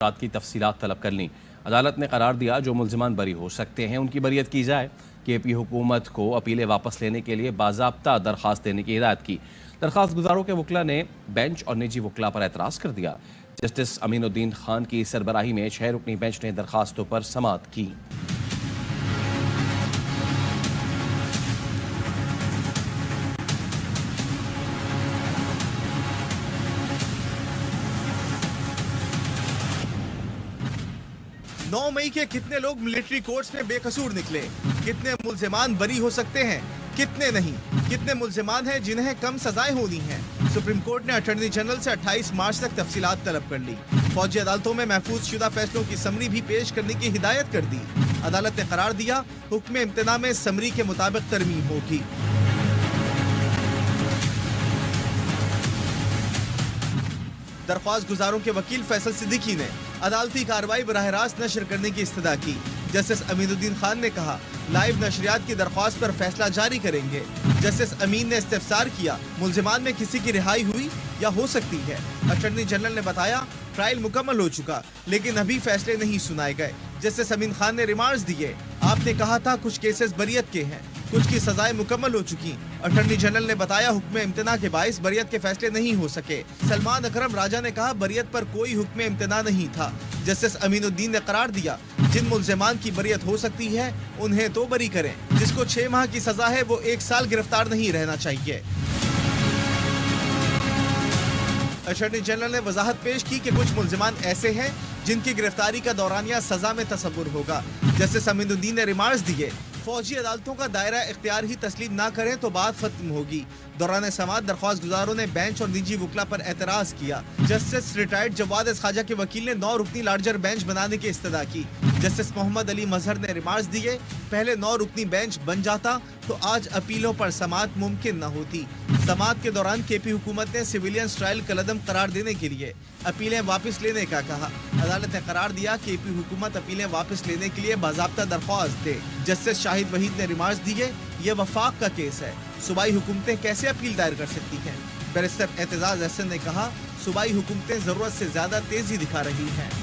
रात की तफसीलात तलब कर लीं। अदालत ने करार दिया जो मुल्जिमान बरी हो सकते हैं उनकी बरियत की जाए। KP हुकूमत को अपीलें वापस लेने के लिए बाज़ाब्ता दरख्वास्त देने की हिदायत की। दरख्वास्त गुजारों के वकला ने बेंच और निजी वकला पर एतराज़ कर दिया। जस्टिस अमीनुद्दीन खान की सरबराही में 6 रुकनी बेंच ने दरख्वास्तों पर समाअत की। नौ मई के कितने लोग मिलिट्री कोर्ट्स में बेकसूर निकले, कितने मुल्जिमान बरी हो सकते हैं, कितने नहीं, कितने मुल्जिमान हैं जिन्हें कम सजाएं होनी हैं। सुप्रीम कोर्ट ने अटॉर्नी जनरल से 28 मार्च तक तफसीलात तलब कर ली। फौजी अदालतों में महफूज शुदा फैसलों की समरी भी पेश करने की हिदायत कर दी। अदालत ने करार दिया हुक्म इम्तना में समरी के मुताबिक तरमीम होगी। दरख्वास्त गुजारों के वकील फैसल सिद्दीकी ने अदालती कार्रवाई बराह रास्त नशर करने की इस्तदा की। जस्टिस अमीनुद्दीन खान ने कहा लाइव नशरियात की दरख्वास्त पर फैसला जारी करेंगे। जस्टिस अमीन ने इस्तिफसार किया मुल्जिमान में किसी की रिहाई हुई या हो सकती है। अटॉर्नी जनरल ने बताया ट्रायल मुकम्मल हो चुका लेकिन अभी फैसले नहीं सुनाए गए। जस्टिस अमीन खान ने रिमार्क्स दिए आपने कहा था कुछ केसेस बरियत के हैं, कुछ की सजाएं मुकम्मल हो चुकी। अटॉर्नी जनरल ने बताया हुक्म इम्तना के बाइस बरियत के फैसले नहीं हो सके। सलमान अकरम राजा ने कहा बरियत पर कोई हुक्म इम्तना नहीं था। जस्टिस अमीनुद्दीन ने करार दिया जिन मुल्जिमान की बरियत हो सकती है उन्हें तो बरी करें, जिसको 6 माह की सजा है वो 1 साल गिरफ्तार नहीं रहना चाहिए। अटॉर्नी जनरल ने वजाहत पेश की कि कुछ मुल्जिमान ऐसे हैं जिनकी गिरफ्तारी का दौरानिया सजा में तसव्वुर होगा। जस्टिस अमीनुद्दीन ने रिमार्क्स दिए फौजी अदालतों का दायरा इख्तियार ही तस्लीम ना करें तो बात खत्म होगी। दौरान समाअत दरख्वास्त गुजारों ने बेंच और निजी वकला पर एतराज किया। जस्टिस रिटायर्ड जवाद खाजा के वकील ने 9 रुकनी लार्जर बेंच बनाने की इस्तदा की। जस्टिस मोहम्मद अली मजहर ने रिमार्क्स दिए पहले 9 रुकनी बेंच बन जाता तो आज अपीलों पर समाअत मुमकिन न होती। समाअत के दौरान KP हुकूमत ने सिविलियन ट्रायल कलदम करार देने के लिए अपीलें वापस लेने का कहा। अदालत ने करार दिया KP हुकूमत अपीलें वापस लेने के लिए बाज़ाब्ता दरख्वास्त दे। जस्टिस शाहिद वहीद ने रिमार्क्स दिए ये वफाक का केस है, सूबाई हुकूमतें कैसे अपील दायर कर सकती हैं। बैरिस्टर एतजाज अहसन ने कहा सूबाई हुकूमतें जरूरत से ज्यादा तेजी दिखा रही हैं।